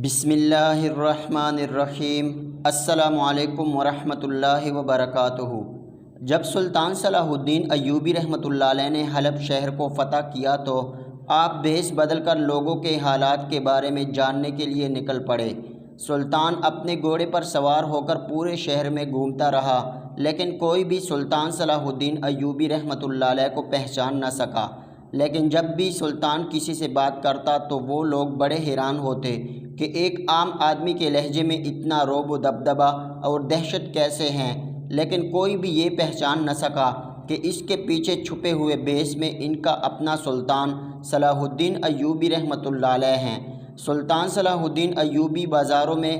بسم اللہ الرحمن الرحیم۔ السلام علیکم ورحمۃ اللہ وبرکاتہ۔ جب سلطان صلاح الدین ایوبی رحمۃ اللہ علیہ نے حلب شہر کو فتح کیا تو آپ بھیس بدل کر لوگوں کے حالات کے بارے میں جاننے کے لیے نکل پڑے۔ سلطان اپنے گھوڑے پر سوار ہو کر پورے شہر میں گھومتا رہا، لیکن کوئی بھی سلطان صلاح الدین ایوبی رحمۃ اللہ علیہ کو پہچان نہ سکا۔ لیکن جب بھی سلطان کسی سے بات کرتا تو وہ لوگ بڑے حیران ہوتے کہ ایک عام آدمی کے لہجے میں اتنا رعب و دبدبا اور دہشت کیسے ہیں، لیکن کوئی بھی یہ پہچان نہ سکا کہ اس کے پیچھے چھپے ہوئے بھیس میں ان کا اپنا سلطان صلاح الدین ایوبی رحمۃ اللہ علیہ ہیں۔ سلطان صلاح الدین ایوبی بازاروں میں،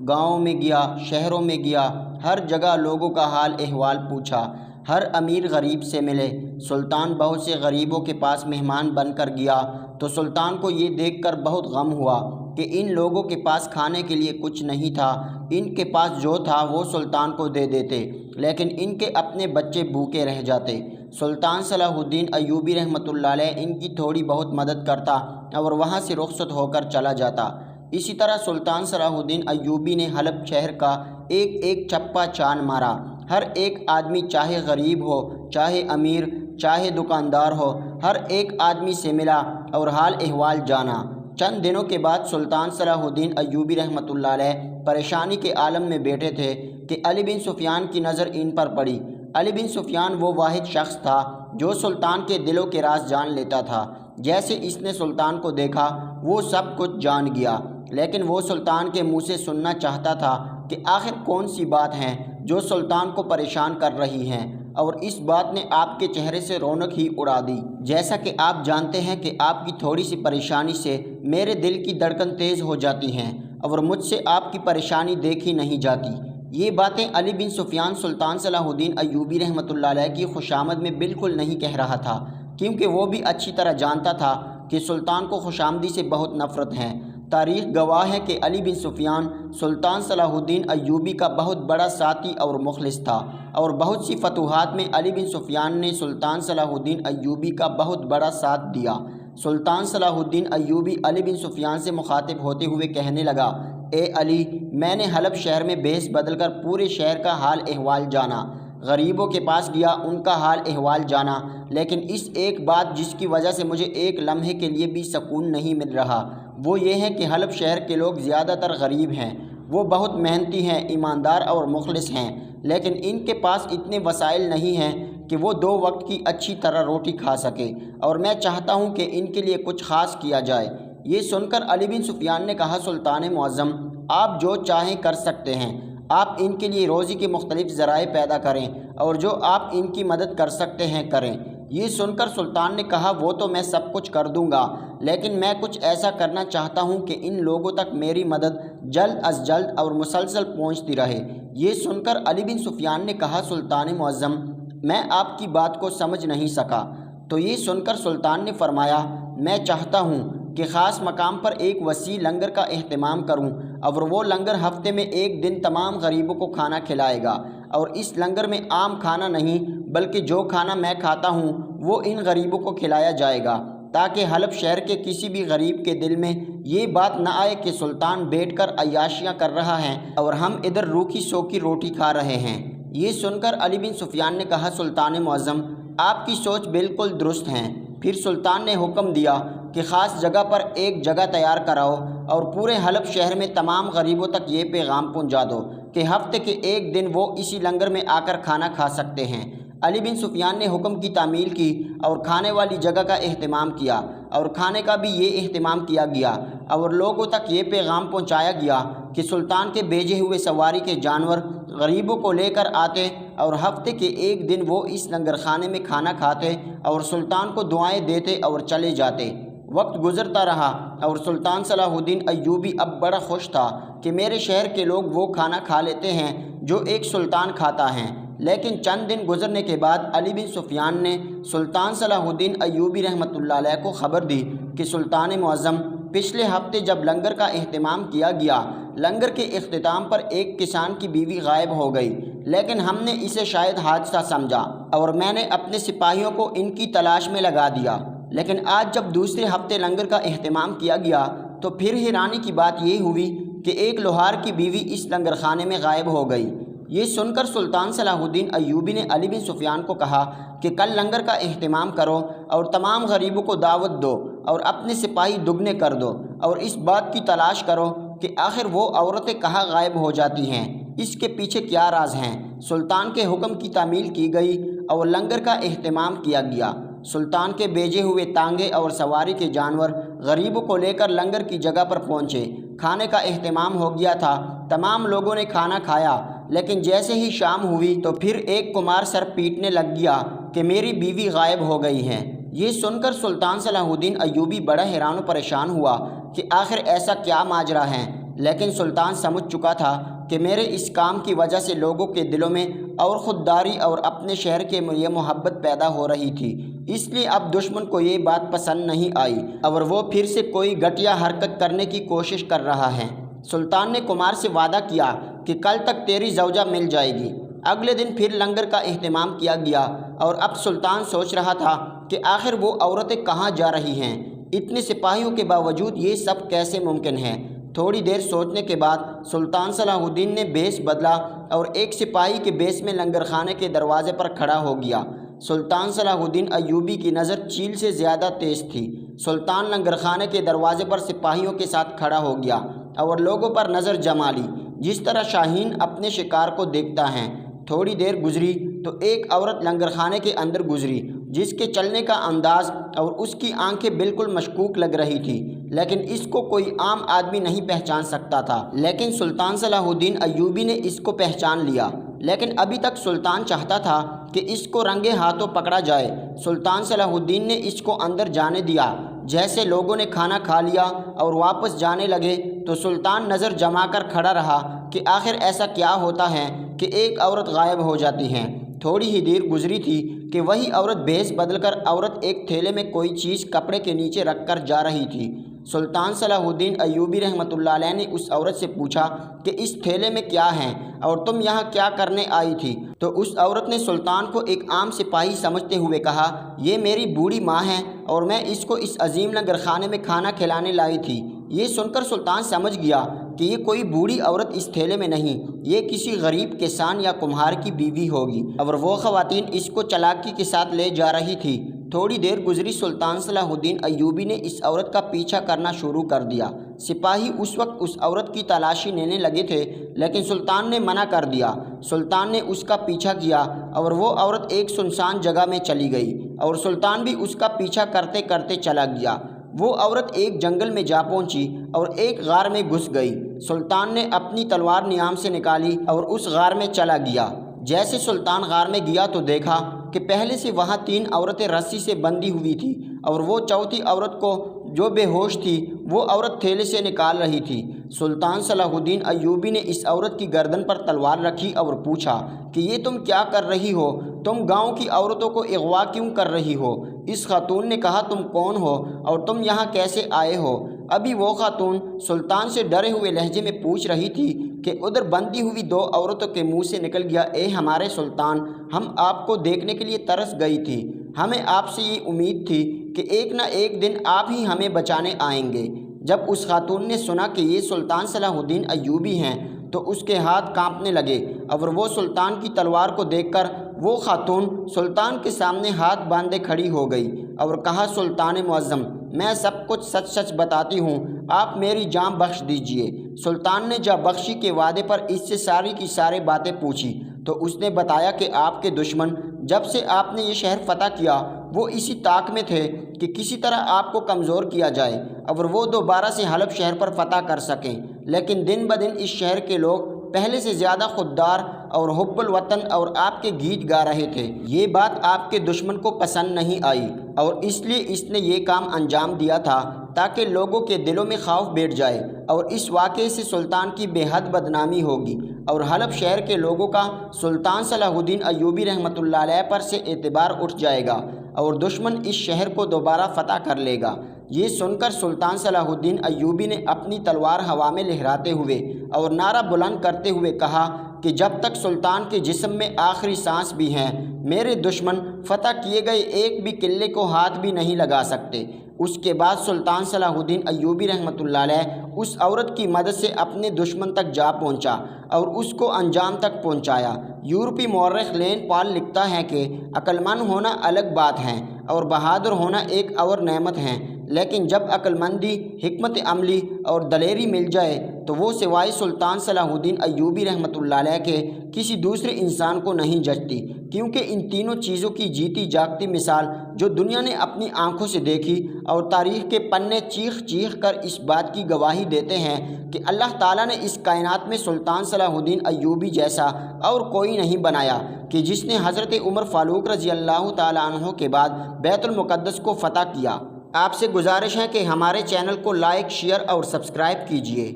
گاؤں میں گیا، شہروں میں گیا، ہر جگہ لوگوں کا حال احوال پوچھا، ہر امیر غریب سے ملے۔ سلطان بہت سے غریبوں کے پاس مہمان بن کر گیا تو سلطان کو یہ دیکھ کر بہت غم ہوا کہ ان لوگوں کے پاس کھانے کے لیے کچھ نہیں تھا۔ ان کے پاس جو تھا وہ سلطان کو دے دیتے، لیکن ان کے اپنے بچے بھوکے رہ جاتے۔ سلطان صلاح الدین ایوبی رحمۃ اللہ علیہ ان کی تھوڑی بہت مدد کرتا اور وہاں سے رخصت ہو کر چلا جاتا۔ اسی طرح سلطان صلاح الدین ایوبی نے حلب شہر کا ایک ایک چپا چان مارا۔ ہر ایک آدمی، چاہے غریب ہو، چاہے امیر، چاہے دکاندار ہو، ہر ایک آدمی سے ملا اور حال احوال جانا۔ چند دنوں کے بعد سلطان صلاح الدین ایوبی رحمۃ اللہ علیہ پریشانی کے عالم میں بیٹھے تھے کہ علی بن سفیان کی نظر ان پر پڑی۔ علی بن سفیان وہ واحد شخص تھا جو سلطان کے دلوں کے راز جان لیتا تھا۔ جیسے اس نے سلطان کو دیکھا وہ سب کچھ جان گیا، لیکن وہ سلطان کے منہ سے سننا چاہتا تھا کہ آخر کون سی بات ہے جو سلطان کو پریشان کر رہی ہیں، اور اس بات نے آپ کے چہرے سے رونق ہی اڑا دی۔ جیسا کہ آپ جانتے ہیں کہ آپ کی تھوڑی سی پریشانی سے میرے دل کی دھڑکن تیز ہو جاتی ہیں اور مجھ سے آپ کی پریشانی دیکھی نہیں جاتی۔ یہ باتیں علی بن سفیان سلطان صلاح الدین ایوبی رحمۃ اللہ علیہ کی خوشامد میں بالکل نہیں کہہ رہا تھا، کیونکہ وہ بھی اچھی طرح جانتا تھا کہ سلطان کو خوشامدی سے بہت نفرت ہے۔ تاریخ گواہ ہے کہ علی بن سفیان سلطان صلاح الدین ایوبی کا بہت بڑا ساتھی اور مخلص تھا، اور بہت سی فتوحات میں علی بن سفیان نے سلطان صلاح الدین ایوبی کا بہت بڑا ساتھ دیا۔ سلطان صلاح الدین ایوبی علی بن سفیان سے مخاطب ہوتے ہوئے کہنے لگا، اے علی، میں نے حلب شہر میں بھیس بدل کر پورے شہر کا حال احوال جانا، غریبوں کے پاس گیا، ان کا حال احوال جانا، لیکن اس ایک بات جس کی وجہ سے مجھے ایک لمحے کے لیے بھی سکون نہیں مل رہا، وہ یہ ہے کہ حلب شہر کے لوگ زیادہ تر غریب ہیں۔ وہ بہت محنتی ہیں، ایماندار اور مخلص ہیں، لیکن ان کے پاس اتنے وسائل نہیں ہیں کہ وہ 2 وقت کی اچھی طرح روٹی کھا سکے، اور میں چاہتا ہوں کہ ان کے لیے کچھ خاص کیا جائے۔ یہ سن کر علی بن سفیان نے کہا، سلطان معظم، آپ جو چاہیں کر سکتے ہیں، آپ ان کے لیے روزی کے مختلف ذرائع پیدا کریں، اور جو آپ ان کی مدد کر سکتے ہیں کریں۔ یہ سن کر سلطان نے کہا، وہ تو میں سب کچھ کر دوں گا، لیکن میں کچھ ایسا کرنا چاہتا ہوں کہ ان لوگوں تک میری مدد جلد از جلد اور مسلسل پہنچتی رہے۔ یہ سن کر علی بن سفیان نے کہا، سلطان معظم، میں آپ کی بات کو سمجھ نہیں سکا۔ تو یہ سن کر سلطان نے فرمایا، میں چاہتا ہوں کہ خاص مقام پر ایک وسیع لنگر کا اہتمام کروں، اور وہ لنگر ہفتے میں ایک دن تمام غریبوں کو کھانا کھلائے گا، اور اس لنگر میں عام کھانا نہیں بلکہ جو کھانا میں کھاتا ہوں وہ ان غریبوں کو کھلایا جائے گا، تاکہ حلب شہر کے کسی بھی غریب کے دل میں یہ بات نہ آئے کہ سلطان بیٹھ کر عیاشیاں کر رہا ہے اور ہم ادھر روکھی سوکھی روٹی کھا رہے ہیں۔ یہ سن کر علی بن سفیان نے کہا، سلطان معظم، آپ کی سوچ بالکل درست ہے۔ پھر سلطان نے حکم دیا کہ خاص جگہ پر ایک جگہ تیار کراؤ اور پورے حلب شہر میں تمام غریبوں تک یہ پیغام پہنچا دو کہ ہفتے کے ایک دن وہ اسی لنگر میں آ کر کھانا کھا سکتے ہیں۔ علی بن سفیان نے حکم کی تعمیل کی اور کھانے والی جگہ کا اہتمام کیا، اور کھانے کا بھی یہ اہتمام کیا گیا، اور لوگوں تک یہ پیغام پہنچایا گیا کہ سلطان کے بھیجے ہوئے سواری کے جانور غریبوں کو لے کر آتے، اور ہفتے کے ایک دن وہ اس لنگر خانے میں کھانا کھاتے اور سلطان کو دعائیں دیتے اور چلے جاتے۔ وقت گزرتا رہا اور سلطان صلاح الدین ایوبی اب بڑا خوش تھا کہ میرے شہر کے لوگ وہ کھانا کھا لیتے ہیں جو ایک سلطان کھاتا ہے۔ لیکن چند دن گزرنے کے بعد علی بن سفیان نے سلطان صلاح الدین ایوبی رحمۃ اللہ علیہ کو خبر دی کہ سلطان معظم، پچھلے ہفتے جب لنگر کا اہتمام کیا گیا، لنگر کے اختتام پر ایک کسان کی بیوی غائب ہو گئی، لیکن ہم نے اسے شاید حادثہ سمجھا اور میں نے اپنے سپاہیوں کو ان کی تلاش میں لگا دیا۔ لیکن آج جب دوسرے ہفتے لنگر کا اہتمام کیا گیا تو پھر حیرانی کی بات یہ ہوئی کہ ایک لوہار کی بیوی اس لنگر خانے میں غائب ہو گئی۔ یہ سن کر سلطان صلاح الدین ایوبی نے علی بن سفیان کو کہا کہ کل لنگر کا اہتمام کرو اور تمام غریبوں کو دعوت دو اور اپنے سپاہی دگنے کر دو، اور اس بات کی تلاش کرو کہ آخر وہ عورتیں کہاں غائب ہو جاتی ہیں، اس کے پیچھے کیا راز ہیں۔ سلطان کے حکم کی تعمیل کی گئی اور لنگر کا اہتمام کیا گیا۔ سلطان کے بھیجے ہوئے تانگے اور سواری کے جانور غریبوں کو لے کر لنگر کی جگہ پر پہنچے۔ کھانے کا اہتمام ہو گیا تھا، تمام لوگوں نے کھانا کھایا، لیکن جیسے ہی شام ہوئی تو پھر ایک کمار سر پیٹنے لگ گیا کہ میری بیوی غائب ہو گئی ہے۔ یہ سن کر سلطان صلاح الدین ایوبی بڑا حیران و پریشان ہوا کہ آخر ایسا کیا ماجرا ہے، لیکن سلطان سمجھ چکا تھا کہ میرے اس کام کی وجہ سے لوگوں کے دلوں میں اور خودداری اور اپنے شہر کے لیے محبت پیدا ہو رہی تھی، اس لیے اب دشمن کو یہ بات پسند نہیں آئی اور وہ پھر سے کوئی گھٹیا حرکت کرنے کی کوشش کر رہا ہے۔ سلطان نے کمار سے وعدہ کیا کہ کل تک تیری زوجہ مل جائے گی۔ اگلے دن پھر لنگر کا اہتمام کیا گیا اور اب سلطان سوچ رہا تھا کہ آخر وہ عورتیں کہاں جا رہی ہیں، اتنے سپاہیوں کے باوجود یہ سب کیسے ممکن ہے۔ تھوڑی دیر سوچنے کے بعد سلطان صلاح الدین نے بیس بدلا اور ایک سپاہی کے بیس میں لنگر خانے کے دروازے پر کھڑا ہو گیا۔ سلطان صلاح الدین ایوبی کی نظر چیل سے زیادہ تیز تھی۔ سلطان لنگر خانے کے دروازے پر سپاہیوں کے ساتھ کھڑا ہو گیا اور لوگوں پر نظر جما لی، جس طرح شاہین اپنے شکار کو دیکھتا ہے۔ تھوڑی دیر گزری تو ایک عورت لنگر خانے کے اندر گزری، جس کے چلنے کا انداز اور اس کی آنکھیں بالکل مشکوک لگ رہی تھی، لیکن اس کو کوئی عام آدمی نہیں پہچان سکتا تھا۔ لیکن سلطان صلاح الدین ایوبی نے اس کو پہچان لیا، لیکن ابھی تک سلطان چاہتا تھا کہ اس کو رنگے ہاتھوں پکڑا جائے۔ سلطان صلاح الدین نے اس کو اندر جانے دیا۔ جیسے لوگوں نے کھانا کھا لیا اور واپس جانے لگے تو سلطان نظر جما کر کھڑا رہا کہ آخر ایسا کیا ہوتا ہے کہ ایک عورت غائب ہو جاتی ہے۔ تھوڑی ہی دیر گزری تھی کہ وہی عورت بھیس بدل کر عورت ایک تھیلے میں کوئی چیز کپڑے کے نیچے رکھ کر جا رہی تھی۔ سلطان صلاح الدین ایوبی رحمۃ اللہ علیہ نے اس عورت سے پوچھا کہ اس تھیلے میں کیا ہے اور تم یہاں کیا کرنے آئی تھی؟ تو اس عورت نے سلطان کو ایک عام سپاہی سمجھتے ہوئے کہا، یہ میری بوڑھی ماں ہے اور میں اس کو اس عظیم لنگر خانے میں کھانا کھلانے لائی تھی۔ یہ سن کر سلطان سمجھ گیا کہ یہ کوئی بوڑھی عورت اس تھیلے میں نہیں، یہ کسی غریب کسان یا کمہار کی بیوی ہوگی اور وہ خواتین اس کو چالاکی کے ساتھ لے جا رہی تھی۔ تھوڑی دیر گزری، سلطان صلاح الدین ایوبی نے اس عورت کا پیچھا کرنا شروع کر دیا۔ سپاہی اس وقت اس عورت کی تلاشی لینے لگے تھے، لیکن سلطان نے منع کر دیا۔ سلطان نے اس کا پیچھا کیا اور وہ عورت ایک سنسان جگہ میں چلی گئی اور سلطان بھی اس کا پیچھا کرتے کرتے چلا گیا۔ وہ عورت ایک جنگل میں جا پہنچی اور ایک غار میں گھس گئی۔ سلطان نے اپنی تلوار نیام سے نکالی اور اس غار میں چلا گیا۔ جیسے سلطان غار میں گیا تو دیکھا کہ پہلے سے وہاں 3 عورتیں رسی سے بندھی ہوئی تھیں اور وہ چوتھی عورت کو جو بے ہوش تھی وہ عورت تھیلے سے نکال رہی تھی۔ سلطان صلاح الدین ایوبی نے اس عورت کی گردن پر تلوار رکھی اور پوچھا کہ یہ تم کیا کر رہی ہو؟ تم گاؤں کی عورتوں کو اغوا کیوں کر رہی ہو؟ اس خاتون نے کہا، تم کون ہو اور تم یہاں کیسے آئے ہو؟ ابھی وہ خاتون سلطان سے ڈرے ہوئے لہجے میں پوچھ رہی تھی کہ ادھر بندھی ہوئی 2 عورتوں کے منہ سے نکل گیا، اے ہمارے سلطان، ہم آپ کو دیکھنے کے لیے ترس گئی تھی، ہمیں آپ سے یہ امید تھی کہ ایک نہ ایک دن آپ ہی ہمیں بچانے آئیں گے۔ جب اس خاتون نے سنا کہ یہ سلطان صلاح الدین ایوبی ہیں تو اس کے ہاتھ کانپنے لگے اور وہ سلطان کی تلوار کو دیکھ کر وہ خاتون سلطان کے سامنے ہاتھ باندھے کھڑی ہو گئی اور کہا، سلطان معظم، میں سب کچھ سچ سچ بتاتی ہوں، آپ میری جان بخش دیجئے۔ سلطان نے جان بخشی کے وعدے پر اس سے ساری کی ساری باتیں پوچھی تو اس نے بتایا کہ آپ کے دشمن جب سے آپ نے یہ شہر فتح کیا وہ اسی طاق میں تھے کہ کسی طرح آپ کو کمزور کیا جائے اور وہ دوبارہ سے حلب شہر پر فتح کر سکیں، لیکن دن بدن اس شہر کے لوگ پہلے سے زیادہ خوددار اور حب الوطن اور آپ کے گیت گا رہے تھے۔ یہ بات آپ کے دشمن کو پسند نہیں آئی اور اس لیے اس نے یہ کام انجام دیا تھا تاکہ لوگوں کے دلوں میں خوف بیٹھ جائے اور اس واقعے سے سلطان کی بے حد بدنامی ہوگی اور حلب شہر کے لوگوں کا سلطان صلاح الدین ایوبی رحمۃ اللہ علیہ پر سے اعتبار اٹھ جائے گا اور دشمن اس شہر کو دوبارہ فتح کر لے گا۔ یہ سن کر سلطان صلاح الدین ایوبی نے اپنی تلوار ہوا میں لہراتے ہوئے اور نعرہ بلند کرتے ہوئے کہا کہ جب تک سلطان کے جسم میں آخری سانس بھی ہیں، میرے دشمن فتح کیے گئے ایک بھی قلعے کو ہاتھ بھی نہیں لگا سکتے۔ اس کے بعد سلطان صلاح الدین ایوبی رحمۃ اللہ علیہ اس عورت کی مدد سے اپنے دشمن تک جا پہنچا اور اس کو انجام تک پہنچایا۔ یورپی مورخ لین پال لکھتا ہے کہ عقل مند ہونا الگ بات ہے اور بہادر ہونا ایک اور نعمت ہے، لیکن جب عقل مندی، حکمت عملی اور دلیری مل جائے تو وہ سوائے سلطان صلاح الدین ایوبی رحمۃ اللہ علیہ کے کسی دوسرے انسان کو نہیں جچتی، کیونکہ ان تینوں چیزوں کی جیتی جاگتی مثال جو دنیا نے اپنی آنکھوں سے دیکھی اور تاریخ کے پنے چیخ چیخ کر اس بات کی گواہی دیتے ہیں کہ اللہ تعالیٰ نے اس کائنات میں سلطان صلاح الدین ایوبی جیسا اور کوئی نہیں بنایا کہ جس نے حضرت عمر فاروق رضی اللہ تعالیٰ عنہ کے بعد بیت المقدس کو فتح کیا۔ آپ سے گزارش ہے کہ ہمارے چینل کو لائک، شیئر اور سبسکرائب کیجیے۔